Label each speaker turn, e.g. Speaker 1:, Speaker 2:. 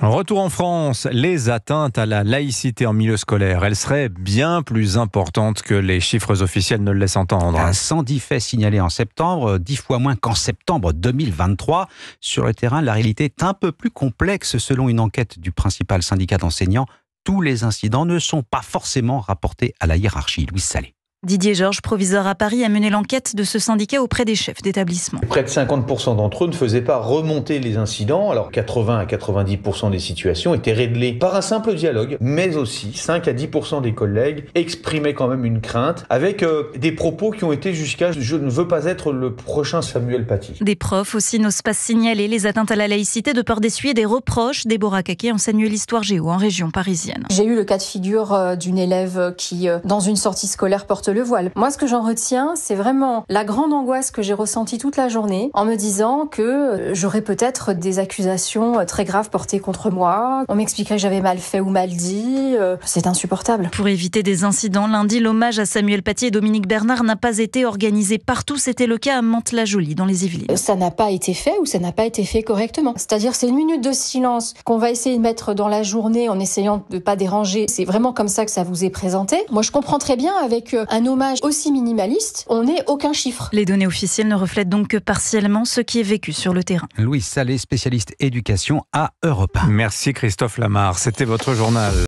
Speaker 1: Retour en France, les atteintes à la laïcité en milieu scolaire, elles seraient bien plus importantes que les chiffres officiels ne le laissent entendre.
Speaker 2: 110 faits signalés en septembre, 10 fois moins qu'en septembre 2023. Sur le terrain, la réalité est un peu plus complexe selon une enquête du principal syndicat d'enseignants. Tous les incidents ne sont pas forcément rapportés à la hiérarchie. Louise Salé.
Speaker 3: Didier Georges, proviseur à Paris, a mené l'enquête de ce syndicat auprès des chefs d'établissement.
Speaker 4: Près de 50% d'entre eux ne faisaient pas remonter les incidents. Alors 80 à 90% des situations étaient réglées par un simple dialogue, mais aussi 5 à 10% des collègues exprimaient quand même une crainte avec des propos qui ont été jusqu'à « je ne veux pas être le prochain Samuel Paty ».
Speaker 3: Des profs aussi n'osent pas signaler les atteintes à la laïcité de peur d'essuyer des reproches. Déborah Caquet enseigne l'histoire géo en région parisienne.
Speaker 5: J'ai eu le cas de figure d'une élève qui, dans une sortie scolaire, porte le voile. Moi, ce que j'en retiens, c'est vraiment la grande angoisse que j'ai ressentie toute la journée en me disant que j'aurais peut-être des accusations très graves portées contre moi. On m'expliquerait que j'avais mal fait ou mal dit. C'est insupportable.
Speaker 3: Pour éviter des incidents, lundi, l'hommage à Samuel Paty et Dominique Bernard n'a pas été organisé partout. C'était le cas à Mantes-la-Jolie, dans les Yvelines.
Speaker 5: Ça n'a pas été fait ou ça n'a pas été fait correctement. C'est-à-dire, c'est une minute de silence qu'on va essayer de mettre dans la journée en essayant de ne pas déranger. C'est vraiment comme ça que ça vous est présenté. Moi, je comprends très bien avec un hommage aussi minimaliste, on n'est aucun chiffre.
Speaker 3: Les données officielles ne reflètent donc que partiellement ce qui est vécu sur le terrain.
Speaker 2: Louise Salé, spécialiste éducation à Europe 1.
Speaker 1: Merci Christophe Lamarre, c'était votre journal.